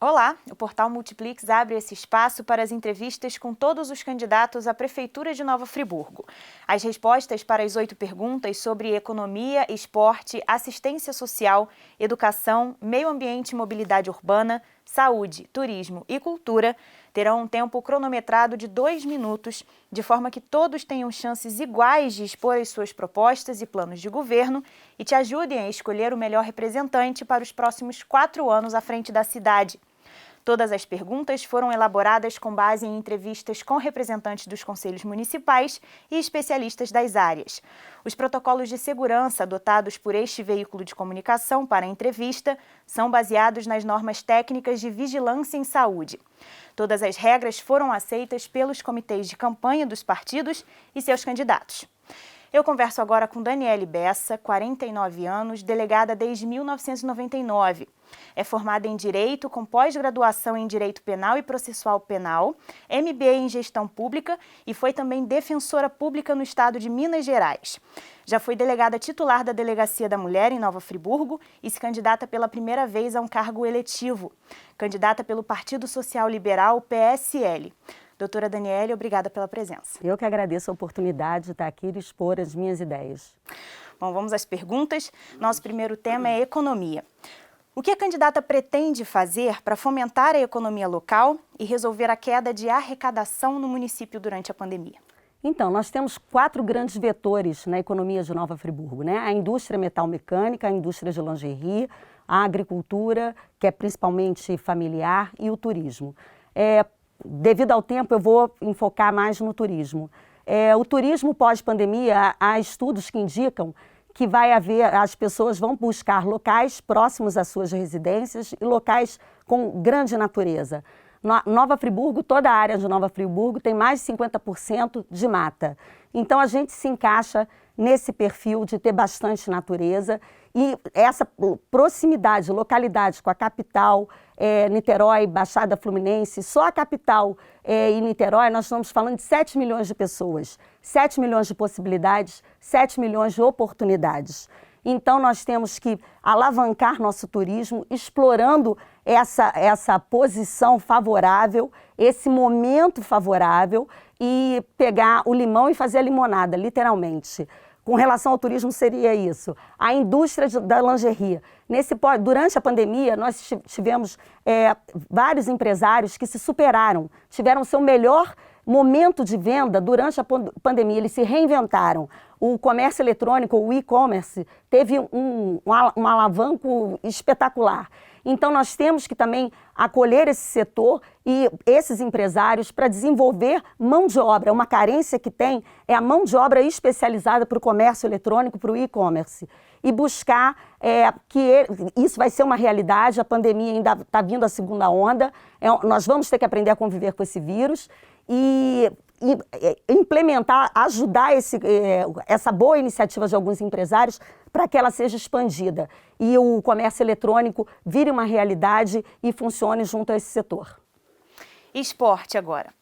Olá, o portal Multiplix abre esse espaço para as entrevistas com todos os candidatos à Prefeitura de Nova Friburgo. As respostas para as 8 perguntas sobre economia, esporte, assistência social, educação, meio ambiente e mobilidade urbana, saúde, turismo e cultura terão um tempo cronometrado de 2 minutos, de forma que todos tenham chances iguais de expor as suas propostas e planos de governo e te ajudem a escolher o melhor representante para os próximos 4 anos à frente da cidade. Todas as perguntas foram elaboradas com base em entrevistas com representantes dos conselhos municipais e especialistas das áreas. Os protocolos de segurança adotados por este veículo de comunicação para a entrevista são baseados nas normas técnicas de vigilância em saúde. Todas as regras foram aceitas pelos comitês de campanha dos partidos e seus candidatos. Eu converso agora com Daniele Bessa, 49 anos, delegada desde 1999. É formada em Direito, com pós-graduação em Direito Penal e Processual Penal, MBA em Gestão Pública e foi também defensora pública no estado de Minas Gerais. Já foi delegada titular da Delegacia da Mulher em Nova Friburgo e se candidata pela primeira vez a um cargo eletivo. Candidata pelo Partido Social Liberal, PSL. Doutora Daniele, obrigada pela presença. Eu que agradeço a oportunidade de estar aqui e expor as minhas ideias. Bom, vamos às perguntas. Nosso primeiro tema é economia. O que a candidata pretende fazer para fomentar a economia local e resolver a queda de arrecadação no município durante a pandemia? Então, nós temos 4 grandes vetores na economia de Nova Friburgo, né? A indústria metal-mecânica, a indústria de lingerie, a agricultura, que é principalmente familiar, e o turismo. Devido ao tempo, eu vou enfocar mais no turismo. O turismo pós-pandemia, há estudos que indicam que as pessoas vão buscar locais próximos às suas residências e locais com grande natureza. Nova Friburgo, toda a área de Nova Friburgo tem mais de 50% de mata. Então a gente se encaixa nesse perfil de ter bastante natureza e essa proximidade, localidade com a capital, Niterói, Baixada Fluminense, só a capital e Niterói, nós estamos falando de 7 milhões de pessoas, 7 milhões de possibilidades, 7 milhões de oportunidades. Então, nós temos que alavancar nosso turismo, explorando essa posição favorável, esse momento favorável e pegar o limão e fazer a limonada, literalmente. Com relação ao turismo, seria isso. A indústria da lingerie. Durante a pandemia, nós tivemos vários empresários que se superaram, tiveram seu melhor momento de venda durante a pandemia, eles se reinventaram. O comércio eletrônico, o e-commerce, teve um alavanco espetacular. Então, nós temos que também acolher esse setor e esses empresários para desenvolver mão de obra. Uma carência que tem é a mão de obra especializada para o comércio eletrônico, para o e-commerce. E buscar isso vai ser uma realidade, a pandemia ainda está vindo a segunda onda, nós vamos ter que aprender a conviver com esse vírus e implementar, ajudar essa boa iniciativa de alguns empresários para que ela seja expandida e o comércio eletrônico vire uma realidade e funcione junto a esse setor. Esporte agora.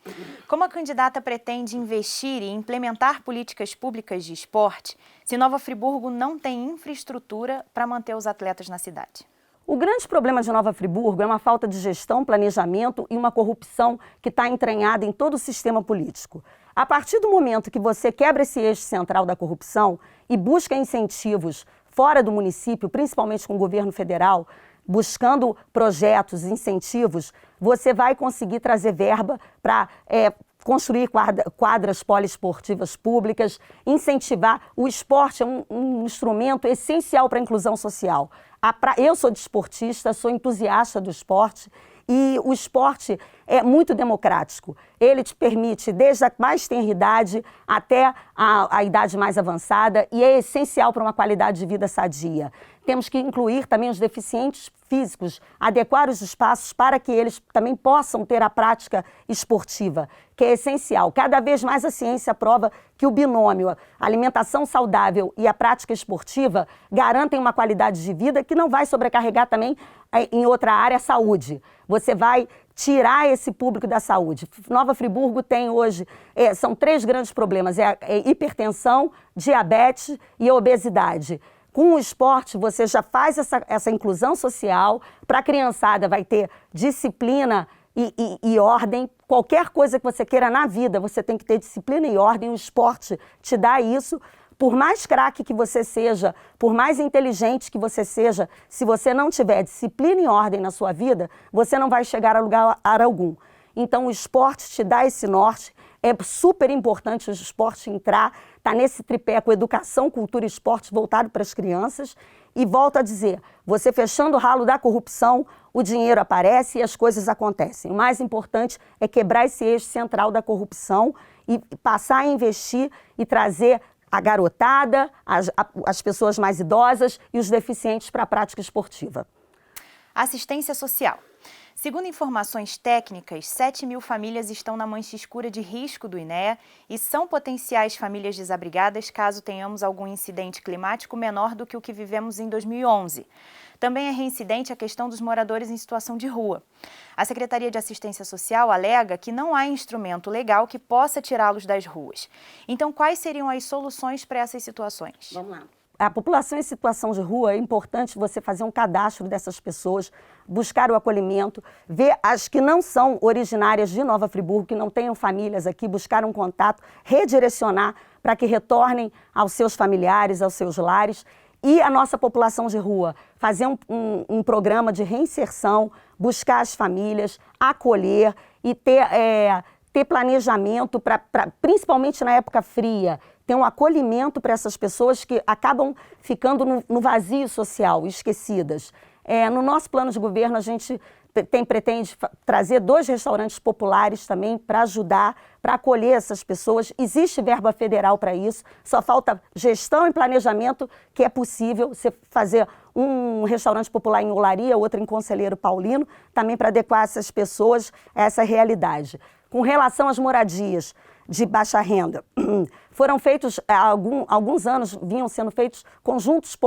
Como a candidata pretende investir e implementar políticas públicas de esporte se Nova Friburgo não tem infraestrutura para manter os atletas na cidade? O grande problema de Nova Friburgo é uma falta de gestão, planejamento e uma corrupção que está entranhada em todo o sistema político. A partir do momento que você quebra esse eixo central da corrupção e busca incentivos fora do município, principalmente com o governo federal, buscando projetos, incentivos, você vai conseguir trazer verba para construir quadras poliesportivas públicas, incentivar. O esporte é um instrumento essencial para a inclusão social. Eu sou desportista, sou entusiasta do esporte e o esporte é muito democrático. Ele te permite, desde a mais tenra idade até a idade mais avançada, e é essencial para uma qualidade de vida sadia. Temos que incluir também os deficientes físicos, adequar os espaços para que eles também possam ter a prática esportiva, que é essencial. Cada vez mais a ciência prova que o binômio, a alimentação saudável e a prática esportiva garantem uma qualidade de vida que não vai sobrecarregar também em outra área a saúde. Você vai tirar esse público da saúde. Nova Friburgo tem hoje, são 3 grandes problemas, hipertensão, diabetes e obesidade. Com o esporte, você já faz essa inclusão social, para a criançada vai ter disciplina e ordem. Qualquer coisa que você queira na vida, você tem que ter disciplina e ordem, o esporte te dá isso. Por mais craque que você seja, por mais inteligente que você seja, se você não tiver disciplina e ordem na sua vida, você não vai chegar a lugar algum. Então o esporte te dá esse norte, é super importante o esporte entrar, está nesse tripé com educação, cultura e esporte voltado para as crianças. E volto a dizer, você fechando o ralo da corrupção, o dinheiro aparece e as coisas acontecem. O mais importante é quebrar esse eixo central da corrupção e passar a investir e trazer a garotada, as pessoas mais idosas e os deficientes para a prática esportiva. Assistência social. Segundo informações técnicas, 7.000 famílias estão na mancha escura de risco do INEA e são potenciais famílias desabrigadas caso tenhamos algum incidente climático menor do que o que vivemos em 2011. Também é reincidente a questão dos moradores em situação de rua. A Secretaria de Assistência Social alega que não há instrumento legal que possa tirá-los das ruas. Então, quais seriam as soluções para essas situações? Vamos lá. A população em situação de rua, é importante você fazer um cadastro dessas pessoas, buscar o acolhimento, ver as que não são originárias de Nova Friburgo, que não tenham famílias aqui, buscar um contato, redirecionar para que retornem aos seus familiares, aos seus lares. E a nossa população de rua, fazer um programa de reinserção, buscar as famílias, acolher e ter planejamento, principalmente na época fria, ter um acolhimento para essas pessoas que acabam ficando no vazio social, esquecidas. No nosso plano de governo, a gente pretende trazer 2 restaurantes populares também para ajudar, para acolher essas pessoas. Existe verba federal para isso, só falta gestão e planejamento, que é possível você fazer um restaurante popular em Olaria, outro em Conselheiro Paulino, também para adequar essas pessoas a essa realidade. Com relação às moradias de baixa renda, foram feitos, há alguns anos, vinham sendo feitos conjuntos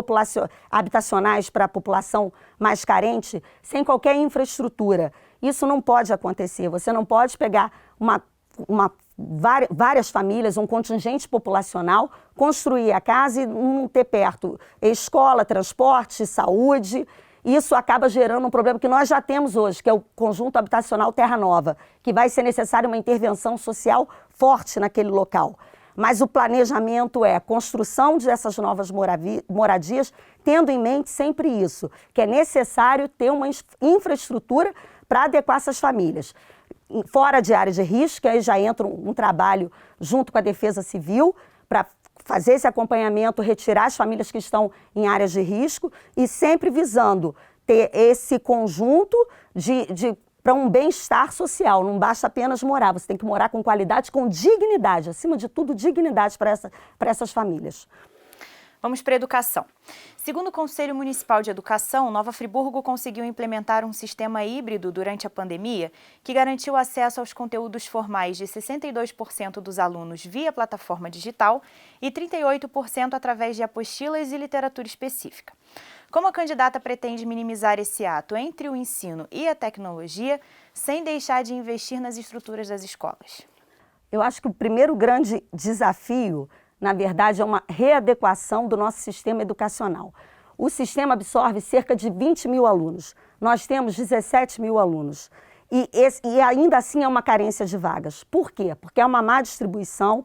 habitacionais para a população mais carente, sem qualquer infraestrutura. Isso não pode acontecer. Você não pode pegar várias famílias, um contingente populacional, construir a casa e não ter perto escola, transporte, saúde. Isso acaba gerando um problema que nós já temos hoje, que é o conjunto habitacional Terra Nova, que vai ser necessária uma intervenção social forte naquele local. Mas o planejamento é a construção dessas novas moradias, tendo em mente sempre isso, que é necessário ter uma infraestrutura para adequar essas famílias. Fora de áreas de risco, aí já entra um trabalho junto com a Defesa Civil, para fazer esse acompanhamento, retirar as famílias que estão em áreas de risco e sempre visando ter esse conjunto para um bem-estar social. Não basta apenas morar, você tem que morar com qualidade, com dignidade, acima de tudo, dignidade para essas famílias. Vamos para a educação. Segundo o Conselho Municipal de Educação, Nova Friburgo conseguiu implementar um sistema híbrido durante a pandemia que garantiu acesso aos conteúdos formais de 62% dos alunos via plataforma digital e 38% através de apostilas e literatura específica. Como a candidata pretende minimizar esse ato entre o ensino e a tecnologia, sem deixar de investir nas estruturas das escolas? Eu acho que o primeiro grande desafio, na verdade, é uma readequação do nosso sistema educacional. O sistema absorve cerca de 20.000 alunos. Nós temos 17.000 alunos. E ainda assim é uma carência de vagas. Por quê? Porque é uma má distribuição,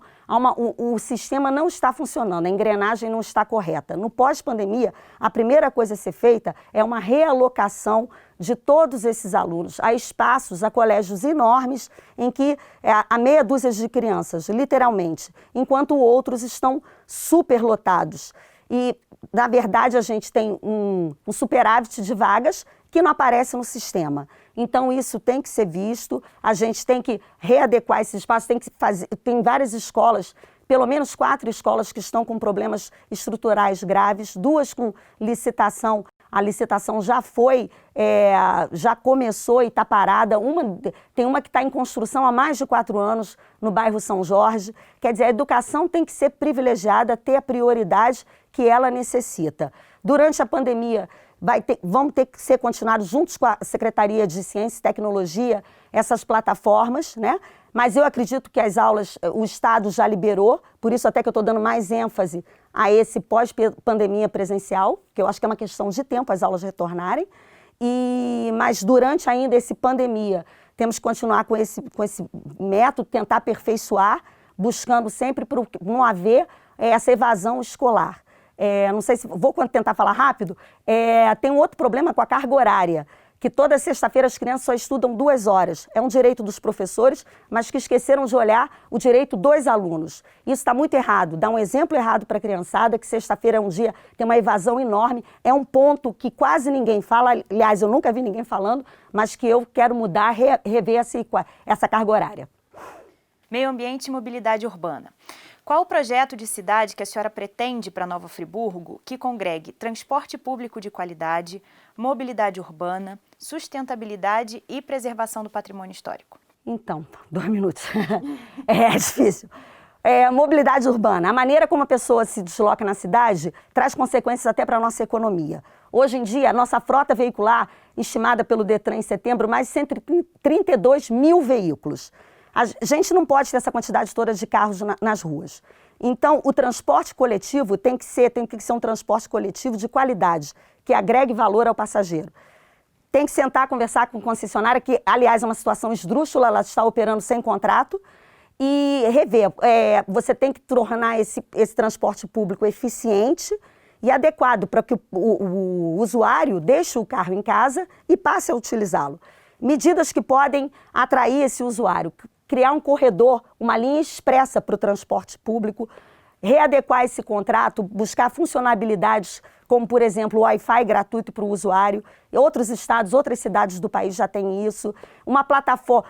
o sistema não está funcionando, a engrenagem não está correta. No pós-pandemia, a primeira coisa a ser feita é uma realocação de todos esses alunos a espaços, a colégios enormes, em que há meia dúzia de crianças, literalmente, enquanto outros estão superlotados. E, na verdade, a gente tem um superávit de vagas que não aparece no sistema. Então, isso tem que ser visto, a gente tem que readequar esse espaço, tem várias escolas, pelo menos 4 escolas que estão com problemas estruturais graves, 2 com licitação. A licitação já já começou e está parada. Tem uma que está em construção há mais de 4 anos no bairro São Jorge. Quer dizer, a educação tem que ser privilegiada, ter a prioridade que ela necessita. Durante a pandemia, vão ter que ser continuados juntos com a Secretaria de Ciência e Tecnologia, essas plataformas, né? mas eu acredito que as aulas, o Estado já liberou, por isso até que eu estou dando mais ênfase a esse pós-pandemia presencial, que eu acho que é uma questão de tempo as aulas retornarem, mas durante ainda esse pandemia, temos que continuar com esse método, tentar aperfeiçoar, buscando sempre para não haver essa evasão escolar. Não sei se vou tentar falar rápido. Tem um outro problema com a carga horária, que toda sexta-feira as crianças só estudam 2 horas. É um direito dos professores, mas que esqueceram de olhar o direito dos alunos. Isso está muito errado, dá um exemplo errado para a criançada, que sexta-feira é um dia, tem uma evasão enorme, é um ponto que quase ninguém fala, aliás, eu nunca vi ninguém falando, mas que eu quero mudar, rever essa carga horária. Meio ambiente e mobilidade urbana. Qual o projeto de cidade que a senhora pretende para Nova Friburgo que congregue transporte público de qualidade, mobilidade urbana, sustentabilidade e preservação do patrimônio histórico? Então, 2 minutos. É difícil. Mobilidade urbana. A maneira como a pessoa se desloca na cidade traz consequências até para a nossa economia. Hoje em dia, a nossa frota veicular, estimada pelo Detran em setembro, mais de 132 mil veículos. A gente não pode ter essa quantidade toda de carros nas ruas. Então, o transporte coletivo tem que ser um transporte coletivo de qualidade, que agregue valor ao passageiro. Tem que sentar, conversar com a concessionária, que, aliás, é uma situação esdrúxula, ela está operando sem contrato, e rever. Você tem que tornar esse transporte público eficiente e adequado para que o usuário deixe o carro em casa e passe a utilizá-lo. Medidas que podem atrair esse usuário, criar um corredor, uma linha expressa para o transporte público, readequar esse contrato, buscar funcionalidades como, por exemplo, o Wi-Fi gratuito para o usuário. Outros estados, outras cidades do país já têm isso. Uma plataforma,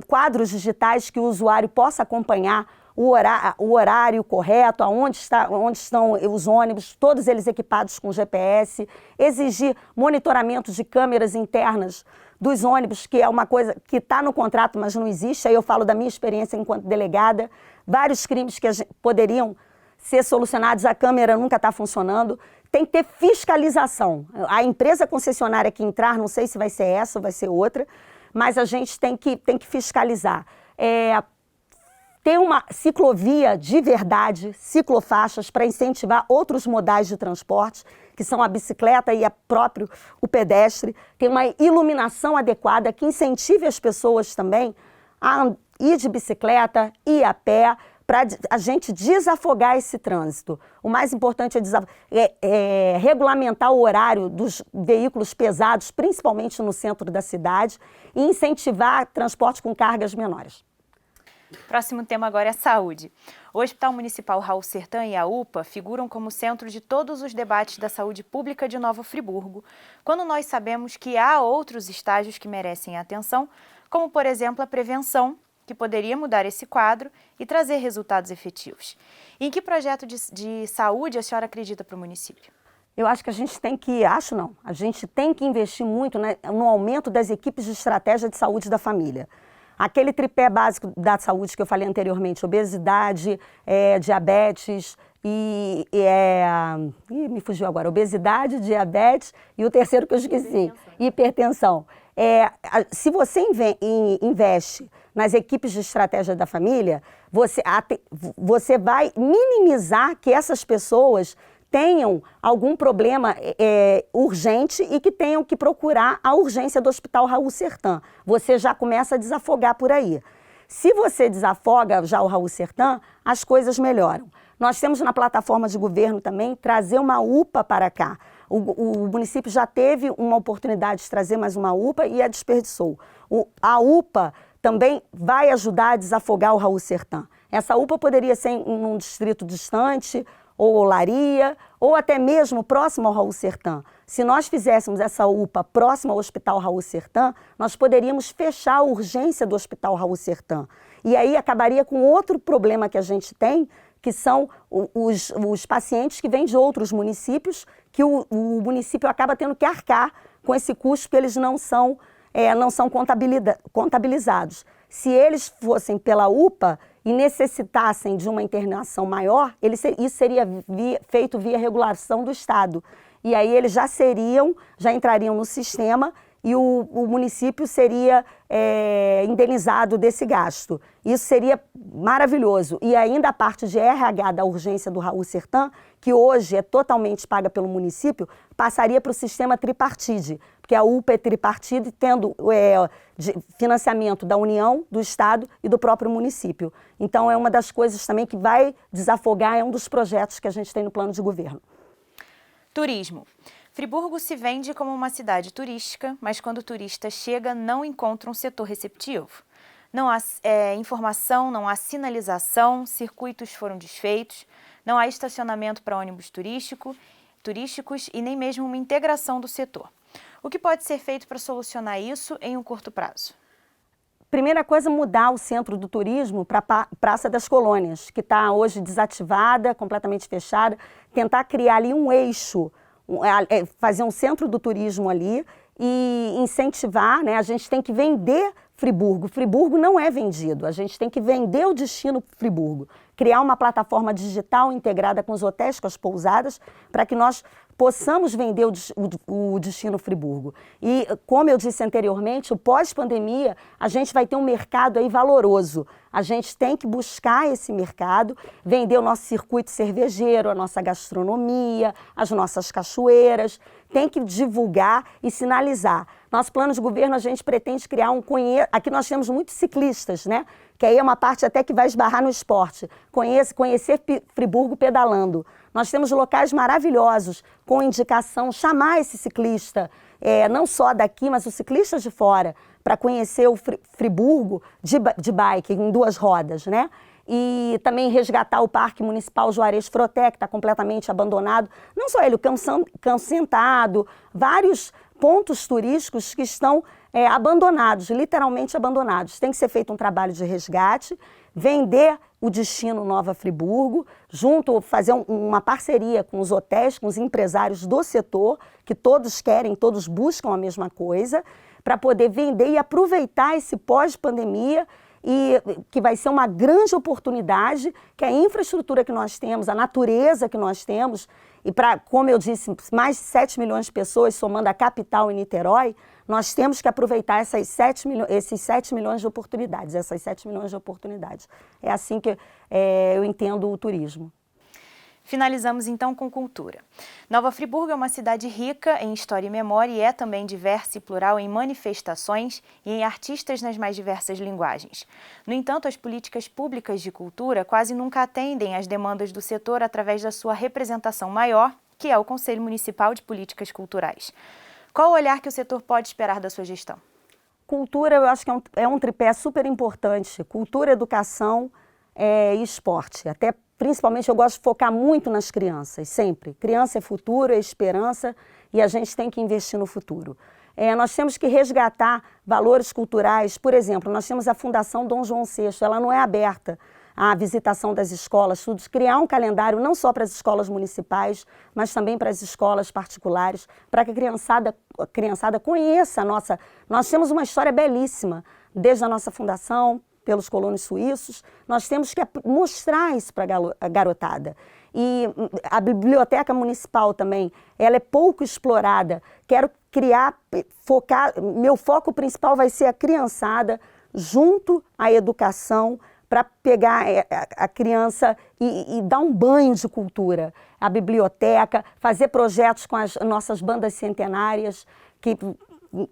quadros digitais que o usuário possa acompanhar o horário correto, onde estão os ônibus, todos eles equipados com GPS. Exigir monitoramento de câmeras internas dos ônibus, que é uma coisa que está no contrato, mas não existe. Aí eu falo da minha experiência enquanto delegada. Vários crimes que poderiam ser solucionados, a câmera nunca está funcionando. Tem que ter fiscalização. A empresa concessionária que entrar, não sei se vai ser essa ou vai ser outra, mas a gente tem que fiscalizar. Ter uma ciclovia de verdade, ciclofaixas, para incentivar outros modais de transporte, que são a bicicleta e o pedestre. Tem uma iluminação adequada que incentive as pessoas também a ir de bicicleta, ir a pé, para a gente desafogar esse trânsito. O mais importante é regulamentar o horário dos veículos pesados, principalmente no centro da cidade, e incentivar transporte com cargas menores. Próximo tema agora é saúde. O Hospital Municipal Raul Sertã e a UPA figuram como centro de todos os debates da saúde pública de Nova Friburgo, quando nós sabemos que há outros estágios que merecem atenção, como, por exemplo, a prevenção, que poderia mudar esse quadro e trazer resultados efetivos. E em que projeto de saúde a senhora acredita para o município? Eu acho que a gente tem que, a gente tem que investir muito no aumento das equipes de estratégia de saúde da família. Aquele tripé básico da saúde que eu falei anteriormente, obesidade, diabetes me fugiu agora, obesidade, diabetes e o terceiro que eu esqueci, hipertensão. Se você investe nas equipes de estratégia da família, você vai minimizar que essas pessoas tenham algum problema urgente e que tenham que procurar a urgência do Hospital Raul Sertã. Você já começa a desafogar por aí. Se você desafoga já o Raul Sertã, as coisas melhoram. Nós temos na plataforma de governo também trazer uma UPA para cá. O município já teve uma oportunidade de trazer mais uma UPA e a desperdiçou. A UPA também vai ajudar a desafogar o Raul Sertã. Essa UPA poderia ser em um distrito distante, ou Olaria, ou até mesmo próximo ao Raul Sertã. Se nós fizéssemos essa UPA próxima ao Hospital Raul Sertã, nós poderíamos fechar a urgência do Hospital Raul Sertã. E aí acabaria com outro problema que a gente tem, que são os pacientes que vêm de outros municípios, que o município acaba tendo que arcar com esse custo, porque eles não são contabilizados. Se eles fossem pela UPA e necessitassem de uma internação maior, isso seria feito via regulação do Estado. E aí eles já entrariam no sistema e o município seria indenizado desse gasto. Isso seria maravilhoso. E ainda a parte de RH da urgência do Raul Sertan, que hoje é totalmente paga pelo município, passaria para o sistema tripartite, porque a UPA é tripartite, tendo financiamento da União, do Estado e do próprio município. Então é uma das coisas também que vai desafogar, é um dos projetos que a gente tem no plano de governo. Turismo. Friburgo se vende como uma cidade turística, mas quando o turista chega, não encontra um setor receptivo. Não há informação, não há sinalização, circuitos foram desfeitos, não há estacionamento para ônibus turísticos e nem mesmo uma integração do setor. O que pode ser feito para solucionar isso em um curto prazo? Primeira coisa, mudar o centro do turismo para a Praça das Colônias, que está hoje desativada, completamente fechada, tentar criar ali um eixo, fazer um centro do turismo ali e incentivar, né? A gente tem que vender Friburgo. Friburgo não é vendido, a gente tem que vender o destino Friburgo. Criar uma plataforma digital integrada com os hotéis, com as pousadas, para que nós possamos vender o destino Friburgo. E, como eu disse anteriormente, o pós-pandemia, a gente vai ter um mercado aí valoroso. A gente tem que buscar esse mercado, vender o nosso circuito cervejeiro, a nossa gastronomia, as nossas cachoeiras, tem que divulgar e sinalizar. Nosso plano de governo, a gente pretende criar aqui nós temos muitos ciclistas, né? Que aí é uma parte até que vai esbarrar no esporte. Conhecer Friburgo pedalando. Nós temos locais maravilhosos, com indicação, chamar esse ciclista, não só daqui, mas os ciclistas de fora, para conhecer o Friburgo de bike, em 2 rodas, né? E também resgatar o Parque Municipal Juarez Froté, que está completamente abandonado. Não só ele, o Campo Sentado, vários pontos turísticos que estão abandonados, literalmente abandonados. Tem que ser feito um trabalho de resgate, vender o destino Nova Friburgo, fazer uma parceria com os hotéis, com os empresários do setor, que todos querem, todos buscam a mesma coisa, para poder vender e aproveitar esse pós-pandemia, e que vai ser uma grande oportunidade, que a infraestrutura que nós temos, a natureza que nós temos, e para, como eu disse, mais de 7 milhões de pessoas, somando a capital e Niterói, nós temos que aproveitar esses 7 milhões de oportunidades, essas 7 milhões de oportunidades. É assim que eu entendo o turismo. Finalizamos então com cultura. Nova Friburgo é uma cidade rica em história e memória e é também diversa e plural em manifestações e em artistas nas mais diversas linguagens. No entanto, as políticas públicas de cultura quase nunca atendem às demandas do setor através da sua representação maior, que é o Conselho Municipal de Políticas Culturais. Qual o olhar que o setor pode esperar da sua gestão? Cultura, eu acho que é um tripé super importante. Cultura, educação e esporte. Até principalmente eu gosto de focar muito nas crianças, sempre. Criança é futuro, é esperança e a gente tem que investir no futuro. Nós temos que resgatar valores culturais. Por exemplo, nós temos a Fundação Dom João VI, ela não é aberta à visitação das escolas, tudo, criar um calendário não só para as escolas municipais, mas também para as escolas particulares, para que a criançada conheça a nossa... Nós temos uma história belíssima, desde a nossa fundação, pelos colonos suíços, nós temos que mostrar isso para a garotada. E a biblioteca municipal também, ela é pouco explorada. Quero meu foco principal vai ser a criançada junto à educação, para pegar a criança e dar um banho de cultura. A biblioteca, fazer projetos com as nossas bandas centenárias, que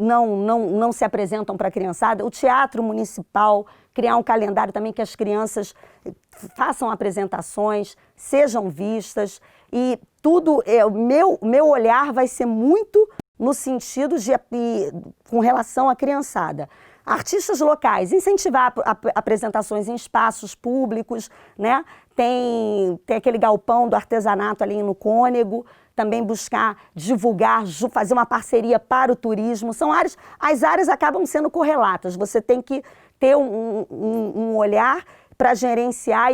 não se apresentam para a criançada, o teatro municipal, criar um calendário também que as crianças façam apresentações, sejam vistas, e tudo, meu olhar vai ser muito no sentido com relação à criançada. Artistas locais, incentivar apresentações em espaços públicos, né? Tem aquele galpão do artesanato ali no Cônego, também buscar divulgar, fazer uma parceria para o turismo. As áreas acabam sendo correlatas, você tem que ter um olhar para gerenciar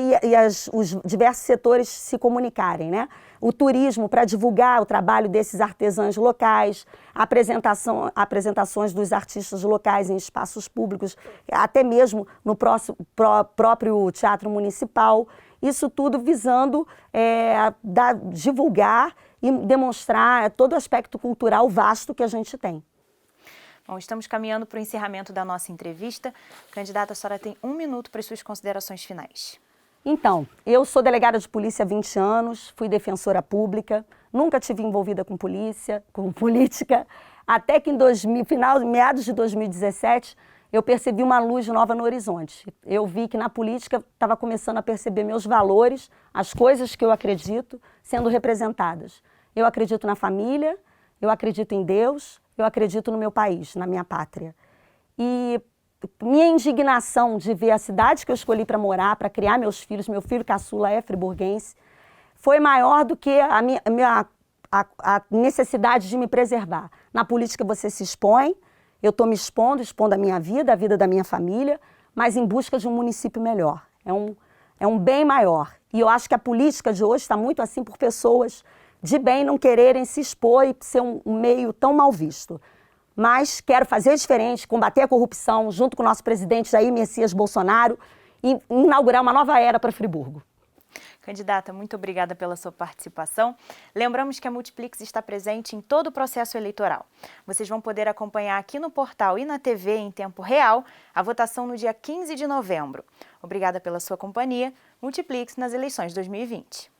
os diversos setores se comunicarem, né? O turismo para divulgar o trabalho desses artesãos locais, apresentações dos artistas locais em espaços públicos, até mesmo no próprio teatro municipal. Isso tudo visando divulgar e demonstrar todo o aspecto cultural vasto que a gente tem. Bom, estamos caminhando para o encerramento da nossa entrevista. Candidata, a senhora tem 1 minuto para as suas considerações finais. Então, eu sou delegada de polícia há 20 anos, fui defensora pública, nunca tive envolvida com política, até que meados de 2017, eu percebi uma luz nova no horizonte. Eu vi que na política estava começando a perceber meus valores, as coisas que eu acredito sendo representadas. Eu acredito na família, eu acredito em Deus, eu acredito no meu país, na minha pátria. E minha indignação de ver a cidade que eu escolhi para morar, para criar meus filhos, meu filho caçula é friburguense, foi maior do que a necessidade de me preservar. Na política você se expõe, eu estou me expondo a minha vida, a vida da minha família, mas em busca de um município melhor. É um bem maior. E eu acho que a política de hoje está muito assim por pessoas de bem não quererem se expor e ser um meio tão mal visto. Mas quero fazer diferente, combater a corrupção, junto com o nosso presidente Jair Messias Bolsonaro, e inaugurar uma nova era para Friburgo. Candidata, muito obrigada pela sua participação. Lembramos que a Multiplix está presente em todo o processo eleitoral. Vocês vão poder acompanhar aqui no portal e na TV em tempo real a votação no dia 15 de novembro. Obrigada pela sua companhia. Multiplix nas eleições 2020.